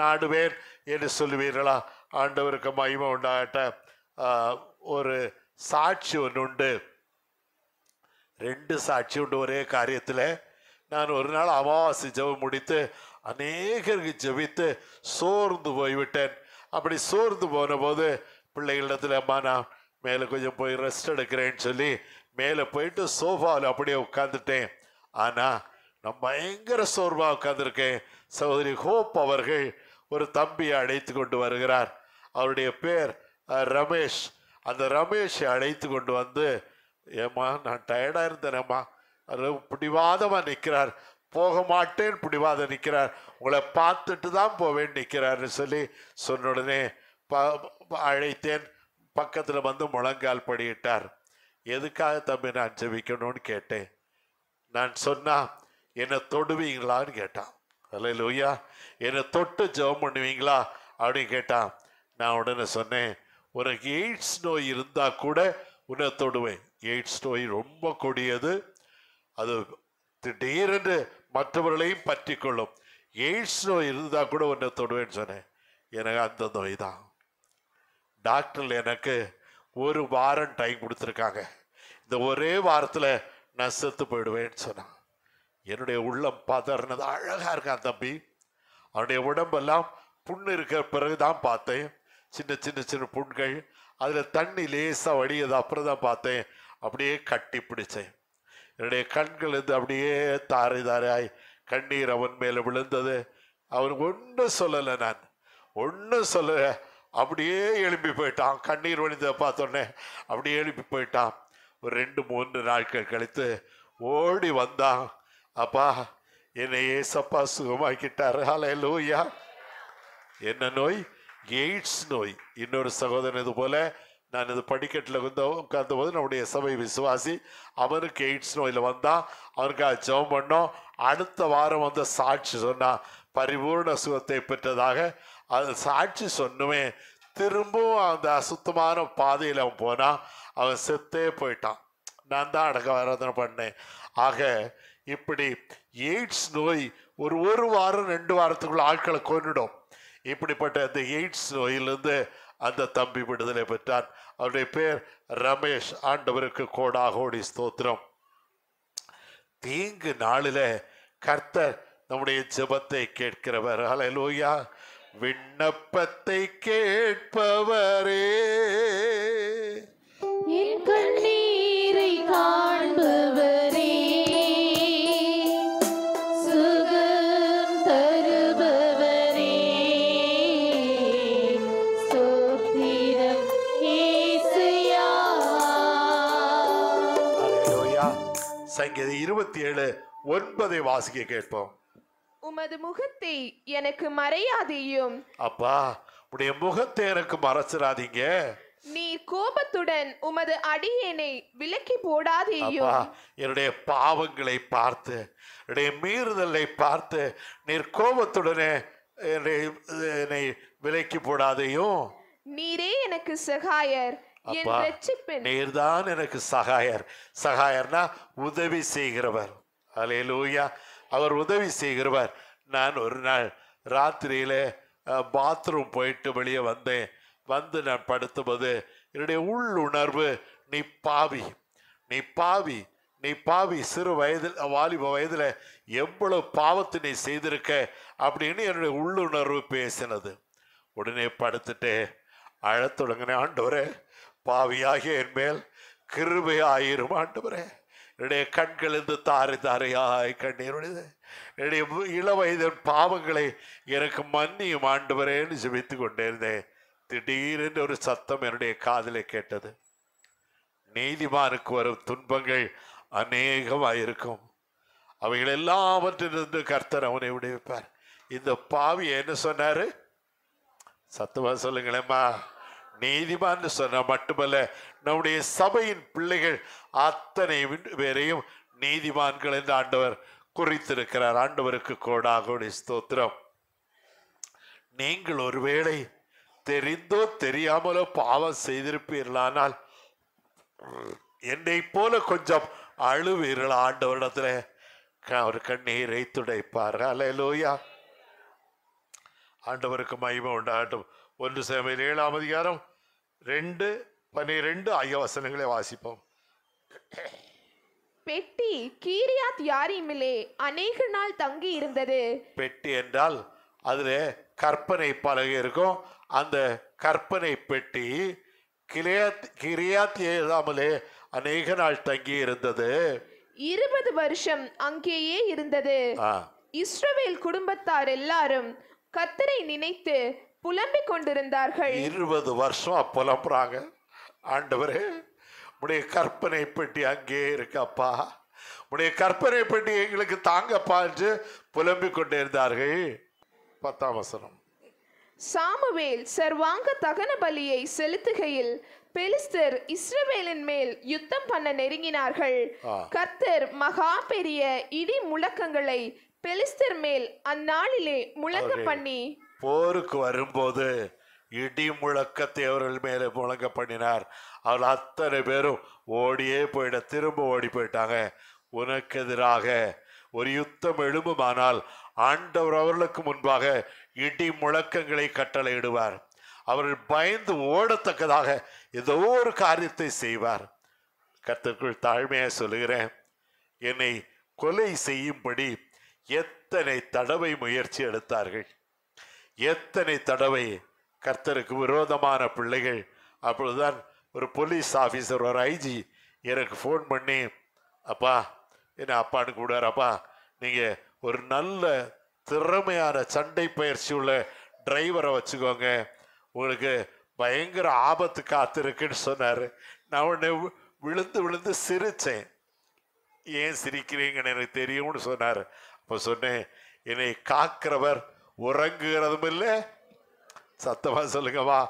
Speaker 1: நாடுவேன் என்று சொல்லுவீர்களா? ஆண்டவருக்கு மகிமை உண்டாகட்ட. ஒரு சாட்சி ஒன்று உண்டு, 2 சாட்சி உண்டு ஒரே காரியத்தில். நான் ஒரு நாள் அமாவாசை ஜெபம் முடித்து அநேகருக்கு ஜெபித்து சோர்ந்து போய்விட்டேன். அப்படி சோர்ந்து போன போது பிள்ளைகளிடத்தில், அம்மா நான் மேலே கொஞ்சம் போய் ரெஸ்ட் எடுக்கிறேன்னு சொல்லி மேலே போயிட்டு சோஃபாவில் அப்படியே உட்காந்துட்டேன். ஆனால் நான் பயங்கர சோர்வாக உட்காந்துருக்கேன். சகோதரி ஹோப் அவர்கள் ஒரு தம்பியை அழைத்து கொண்டு வருகிறார். அவருடைய பேர் ரமேஷ். அந்த ரமேஷை அழைத்து கொண்டு வந்து, ஏம்மா நான் டயர்டாக இருந்தேனம்மா, அது பிடிவாதமாக நிற்கிறார், போக மாட்டேன் பிடிவாதம் நிற்கிறார், உங்களை பார்த்துட்டு தான் போவேன் நிற்கிறார்னு சொல்லி சொன்ன உடனே அழைத்தேன். பக்கத்தில் வந்து முழங்கால் படியிட்டார். எதுக்காக தம்பி நான் ஜெபிக்கணும்னு கேட்டேன். நான் சொன்னா என்னை தொடுவீங்களான்னு கேட்டான். அல்லேலூயா. என்னை தொட்டு ஜெபம் பண்ணுவீங்களா அப்படின்னு கேட்டான். நான் உடனே சொன்னேன், உனக்கு எய்ட்ஸ் நோய் இருந்தால் கூட உன்னை தொடுவேன். எய்ட்ஸ் நோய் ரொம்ப கொடியது, அது திடீரென்று மற்றவர்களையும் பற்றி கொள்ளும். எய்ட்ஸ் நோய் இருந்தால் கூட உன்னை தொடுவேன்னு சொன்னேன். எனக்கு அந்த நோய் தான். டாக்டர் எனக்கு 1 வாரம் டைம் கொடுத்துருக்காங்க, இந்த ஒரே வாரத்தில் நான் செத்து போயிடுவேன்னு சொன்னான். என்னுடைய உள்ளம் பதறினது. அழகாக இருக்கான் தம்பி, அவனுடைய உடம்பெல்லாம் புண்ணு இருக்கிற பிறகு தான் பார்த்தேன். சின்ன சின்ன சின்ன புண்கள், அதில் தண்ணி லேசாக வடியது அப்புறம் தான் பார்த்தேன். அப்படியே கட்டி பிடிச்சேன். என்னுடைய கண்கள் இருந்து அப்படியே தாரை தாராய் கண்ணீர் அவன் மேலே விழுந்தது. அவன் ஒன்றும் சொல்லலை, நான் ஒன்றும் சொல்லலை. அப்படியே எழுப்பி போயிட்டான். கண்ணீர் வழிந்ததை பார்த்தோன்னே அப்படியே எழுப்பி போயிட்டான். ஒரு 2-3 நாட்கள் கழித்து ஓடி வந்தான். அப்பா என்னை ஏசப்பா சுகமாக்கிட்டார். ஹல்லேலூயா. என்ன நோய்? எய்ட்ஸ் நோய். இன்னொரு சகோதரன் இது போல, நான் இது படிக்கட்டில் உட்கார்ந்த போது நம்முடைய சபை விசுவாசி, அவனுக்கு எய்ட்ஸ் நோயில் வந்தான். அவனுக்காக ஜெபம் பண்ணோம். அடுத்த வாரம் வந்து சாட்சி சொன்னான், பரிபூர்ண சுகத்தை பெற்றதாக. அது சாட்சி சொன்னுமே திரும்பவும் அந்த அசுத்தமான பாதையில் அவன் போனான். அவன் செத்தே போயிட்டான். நான் தான் அடக்க ஆராதனை பண்ணேன். ஆக இப்படி எய்ட்ஸ் நோய் ஒரு வாரம் 2 வாரத்துக்குள்ள ஆட்களை கொன்னுடும். இப்படிப்பட்ட அந்த எய்ட்ஸ் நோயிலிருந்து அந்த தம்பி விடுதலை பெற்றான். அவருடைய பேர் ரமேஷ். ஆண்டவருக்கு கோடாகோடி ஸ்தோத்திரம். தீங்கு நாளில் கர்த்தர் நம்முடைய ஜெபத்தை கேட்கிறவர். ஹல்லேலூயா. விண்ணப்பத்தை கேட்பவரே,
Speaker 3: என் கண்ணீரை காண்பவரே, சுகம் தருபவரே, ஸ்தோத்திரம்
Speaker 1: சங்கீதம் 27:9 வாசிக்க கேட்போம்.
Speaker 2: உமது முகத்தை எனக்கு மறையாதேயும்.
Speaker 1: அப்பா, உடைய முகத்தை எனக்கு மறைச்சிடாதீங்க.
Speaker 2: நீர் கோபத்துடன் உமது அடியேனை விலக்கி போடாதேயும்.
Speaker 1: அப்பா, என்னுடைய பாவங்களை பார்த்து, என்னுடைய மீறுதலை பார்த்து நீர் கோபத்துடனே என்னை விலக்கி போடாதையும்.
Speaker 2: நீரே எனக்கு சகாயர், என்
Speaker 1: அப்பா,
Speaker 2: இரட்சிப்பின்.
Speaker 1: நீர்தான் எனக்கு சகாயர். சகாயர்னா உதவி செய்கிறவர். அல்லேலூயா. அவர் உதவி செய்கிறவர். நான் ஒரு நாள் ராத்திரியில பாத்ரூம் போயிட்டு வெளியே வந்தேன். வந்து நான் படுத்தும்போது என்னுடைய உள்ளுணர்வு, நீ பாவி, நீ பாவி, நீ பாவி, சிறு வயதில் வாலிப வயதில் எவ்வளவு பாவத்தை நீ செய்திருக்க அப்படின்னு என்னுடைய உள்ளுணர்வு பேசினது. உடனே படுத்துட்டு அழத் தொடங்கினேன். ஆண்டவரே, பாவியாகிய என் மேல் கிருபையாயிரும் ஆண்டவரே. என்னுடைய கண்களிலிருந்து தாரை தாரையாய் கண்ணீர் விடுது. என்னுடைய இளவயதின் பாவங்களை எனக்கு மன்னியும் ஆண்டவரேன்னு ஜெபித்து கொண்டே இருந்தேன். திடீரென்று ஒரு சத்தம் என்னுடைய காதிலே கேட்டது. நீதிமானுக்கு வரும் துன்பங்கள் அநேகமாயிருக்கும், அவைகள் எல்லாவற்றிலிருந்து கர்த்தர் அவனை விடுவிப்பார். இந்த பாவி என்ன சொன்னாரு? சத்தமா சொல்லுங்களேம்மா. நீதிமான் சொன்ன மட்டுமல்ல, நம்முடைய சபையின் பிள்ளைகள் அத்தனை பேரையும் நீதிமான்கள் என்று ஆண்டவர் குறித்திருக்கிறார். ஆண்டவருக்கு கோடாகோடி ஸ்தோத்திரம். நீங்கள் ஒருவேளை தெரிந்தோ தெரியாமலோ பாவம் செய்திருப்பீர்களானால் என்னை போல கொஞ்சம் அழுவீர்கள். ஆண்டவரிடத்துல அவர் கண்ணீரை துடைப்பார். அல்லேலூயா. ஆண்டவருக்கு மகிமை உண்டாகட்டும். 1 சாமுவேல் 7:2-12 ஆகிய வசனங்களை வாசிப்போம்.
Speaker 2: பெட்டி கீரியாத் யாரீமிலே அநேக நாள் தங்கி இருந்தது.
Speaker 1: பெட்டி என்றால் அதுல கற்பனை பலகை இருக்கும். அந்த கற்பனை பெட்டி கிரியாத் யாரீமிலே அநேக நாள் தங்கி இருந்தது.
Speaker 2: 20 வருஷம் அங்கேயே இருந்தது. இஸ்ரவேல் குடும்பத்தார் எல்லாரும் கர்த்தரை நினைத்து புலம்பிக் கொண்டிருந்தார்கள்.
Speaker 1: 20 வருஷம் புலம்புறாங்க. ஆண்டவரே, உடைய கற்பனை பெட்டி அங்கே இருக்கப்பா, உடைய கற்பனை பெட்டி எங்களுக்கு தாங்கப்பா என்று புலம்பிக் கொண்டே இருந்தார்கள். 10ஆம் வசனம்.
Speaker 2: சாமுவேல் சர்வாங்க தகன பலியை செலுத்துகையில் பெலிஸ்தர் இஸ்ரவேலின் மேல் யுத்தம் பண்ண நெருங்கினார்கள். கர்த்தர் மகா பெரிய இடி முழக்கங்களை பெலிஸ்தர் மேல் அந்நாளிலே முழங்க பண்ணி,
Speaker 1: போருக்கு வரும்போது இடி முழக்கத்தை அவர்கள் மேலே முழங்க பண்ணினார். அவர்கள் அத்தனை பேரும் திரும்ப ஓடி போயிட்டாங்க. உனக்கு எதிராக ஒரு யுத்தம் எழும்புமானால் ஆண்டவர் அவர்களுக்கு முன்பாக இடி முழக்கங்களை கட்டளையிடுவார். அவர்கள் பயந்து ஓடத்தக்கதாக ஏதோ ஒரு காரியத்தை செய்வார். கர்த்தருக்குள் தாழ்மையா சொல்லுகிறேன், என்னை கொலை செய்யும்படி எத்தனை தடவை முயற்சி எடுத்தார்கள், எத்தனை தடவை கர்த்தருக்கு விரோதமான பிள்ளைகள். அப்பொழுதுதான் ஒரு போலீஸ் ஆஃபீஸர், ஒரு ஐஜி எனக்கு ஃபோன் பண்ணி, அப்பா என்ன அப்பான்னு கூடார், அப்பா நீங்கள் ஒரு நல்ல திறமையான சண்டை பயிற்சி உள்ள டிரைவரை வச்சுக்கோங்க, உங்களுக்கு பயங்கர ஆபத்து காத்திருக்குன்னு சொன்னார். நான் உடனே விழுந்து விழுந்து சிரித்தேன். ஏன் சிரிக்கிறீங்கன்னு எனக்கு தெரியும்னு சொன்னார். அப்போ சொன்னேன், என்னை காக்கிறவர் உறங்குகிறதும் இல்லை, சத்தமா சொல்லுங்கம்மா,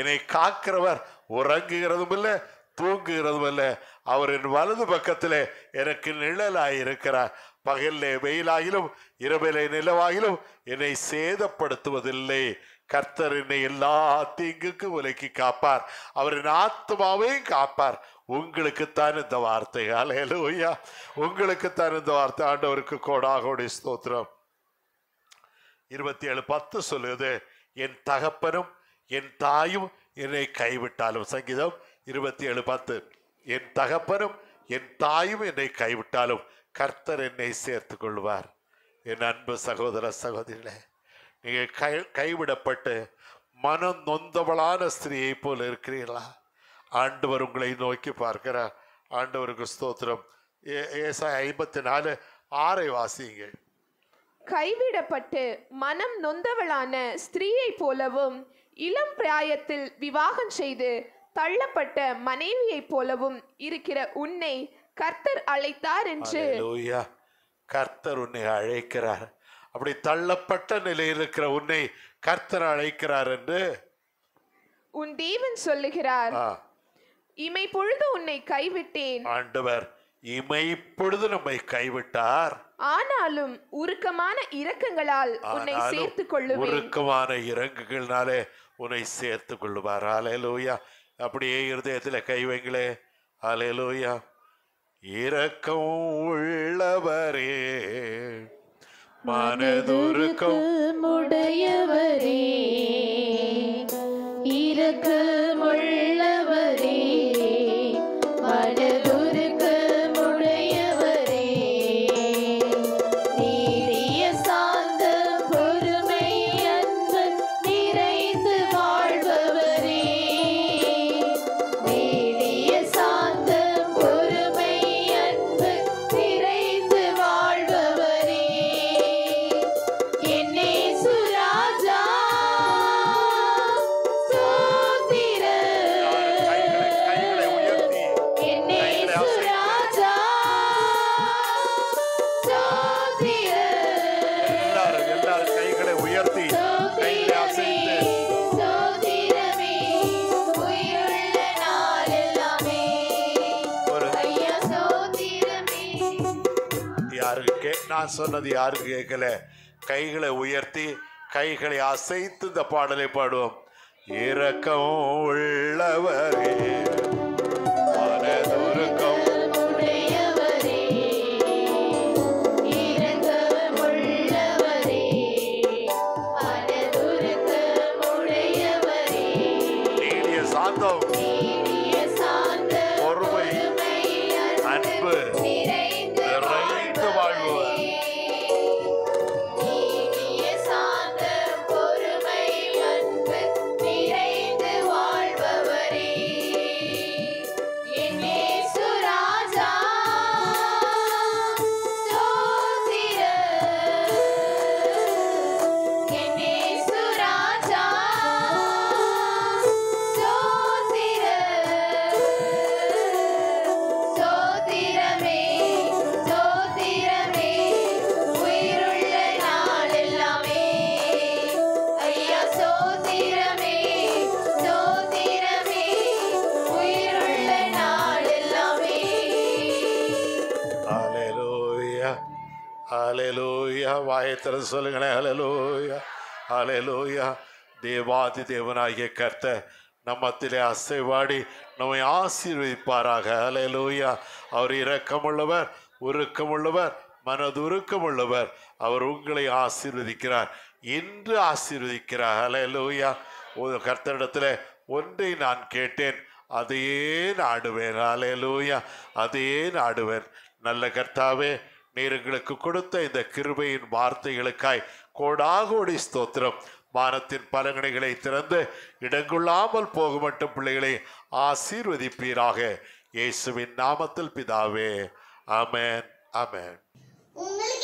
Speaker 1: என்னை காக்கிறவர் உறங்குகிறதும் இல்லை தூங்குகிறதும் இல்லை, அவர் என் வலது பக்கத்தில் எனக்கு நிழலாய் இருக்கிறார். பகலிலே வெயிலாகிலும் இரவிலே நிலவாகிலும் என்னை சேதப்படுத்துவதில்லை. கர்த்தர் என்னை எல்லா தீங்குக்கும் விலக்கி காப்பார், அவரின் ஆத்மாவையும் காப்பார். உங்களுக்குத்தான் இந்த வார்த்தை. அல்லேலூயா, உங்களுக்குத்தான் இந்த வார்த்தை. ஆண்டவருக்கு கோடாகோடி ஸ்தோத்திரம். 27:10 சொல்லுது, என் தகப்பனும் என் தாயும் என்னை கைவிட்டாலும். சங்கீதம் 27:10. என் தகப்பனும் என் தாயும் என்னை கைவிட்டாலும் கர்த்தர் என்னை சேர்த்து கொள்வார். என் அன்பு சகோதர சகோதரிகளே, நீங்கள் கைவிடப்பட்டு மனம் நொந்தவளான ஸ்திரீயை போல இருக்கிறீர்களா? ஆண்டவர் உங்களை நோக்கி பார்க்கிறார். ஆண்டவருக்கு ஸ்தோத்திரம். ஏசாயா 54:6 வாசியுங்கள்.
Speaker 2: கைவிடப்பட்டு மனம் நொந்தவளான ஸ்திரீயை போலவும் இளம் பிராயத்தில் விவாகம் செய்து தள்ளப்பட்ட மனைவியை போலவும் இருக்கிற உன்னை கர்த்தர் அழைத்தார் என்று.
Speaker 1: அல்லேலூயா. கர்த்தர் உன்னை அழைக்கிறார். அப்படி தள்ளப்பட்ட நிலையில் இருக்கிற உன்னை கர்த்தர் அழைக்கிறார் என்று
Speaker 2: உன் தேவன் சொல்லுகிறார். இமை பொழுது உன்னை கைவிட்டேன்.
Speaker 1: ஆண்டவர் இமை பொழுது நம்மை கைவிட்டார்,
Speaker 2: ஆனாலும் உருக்கமான இரக்கங்களால் உன்னை சேர்த்துக் கொள்ளுவேன்.
Speaker 1: உருக்கமான இரக்கங்களாலே உன்னை சேர்த்துக் கொள்ளுவார். அல்லேலூயா. அப்படியே இருதயத்தில் கை வைங்களே. அல்லேலூயா. இரக்கம் உள்ளவரே, மனதுருக்கம்
Speaker 3: உடையவரே, இரக்கமுள்ளவரே, மனதுருக்கமுடையவரே, நீடிய சாந்தம் பொறுமை அன்பு நிறைந்து வாழ்பவரே, நீடிய சாந்தம் பொறுமை அன்பு நிறைந்து வாழ்பவரே, என்னே சுராஜா
Speaker 1: கைகளை உயர்த்தி
Speaker 3: என்னே சுராஜா
Speaker 1: எல்லாரும் கைகளை உயர்த்தி கைகளை அசைத்து
Speaker 3: சோதிரமே உயிருள்ள நாளெல்லாமே ஐயா சோதிரமே.
Speaker 1: யாருக்கு நான் சொன்னது யாருக்கு கேட்கல? கைகளை உயர்த்தி கைகளை அசைத்து இந்த பாடலை பாடுவோம். இரக்கம் உள்ளவரே, மனதுருக்கம்
Speaker 3: உடையவரே, இரக்கமுள்ளவரே, மனதுருக்கமுடையவரே,
Speaker 1: நீடிய சாந்தம்
Speaker 3: நீடிய சாந்தம்
Speaker 1: பொறுமை அன்பு
Speaker 3: நிறைந்து
Speaker 1: நிறைந்து வாழ்பவர்.
Speaker 3: நீடிய சாந்தம் பொறுமை அன்பு நிறைந்து வாழ்பவரே, என் இயேசு ராஜா ஸ்தோத்திரம், என் இயேசு ராஜா ஸ்தோத்திரம், ஸ்தோத்திரமே ஸ்தோத்திரமே உயிருள்ள நாளெல்லாமே ஐயா ஸ்தோத்திரமே ஸ்தோத்திரமே உயிருள்ள நாளெல்லாமே.
Speaker 1: ஹல்லேலூயா. ஹல்லேலூயா. வாயை திறந்து சொல்லுங்களேன். ஹல்லேலூயா. ஹல்லேலூயா. தேவாதி தேவனாகிய கர்த்தர் நம்மத்திலே அசைவாடி நம்மை ஆசீர்வதிப்பாராக. ஹல்லேலூயா. அவர் இரக்கமுள்ளவர், உருக்கமுள்ளவர், மனதுருக்கமுள்ளவர். அவர் உங்களை ஆசீர்வதிக்கிறார், இன்று ஆசீர்வதிக்கிறார். ஹல்லேலூயா. கர்த்தரிடத்தில் ஒன்றை நான் கேட்டேன், அதையே நாடுவேன். ஹல்லேலூயா. அதையே நாடுவேன். நல்ல கர்த்தாவே, நீர் எங்களுக்கு கொடுத்த இந்த கிருபையின் வார்த்தைகளுக்காய் கோடாகோடி ஸ்தோத்திரம். வானத்தின் பலகணிகளை திறந்து இடங்கொள்ளாமல் போக மட்டும் பிள்ளைகளை ஆசீர்வதிப்பீராக. இயேசுவின் நாமத்தில் பிதாவே. ஆமென். ஆமென்.
Speaker 3: உங்களுக்கு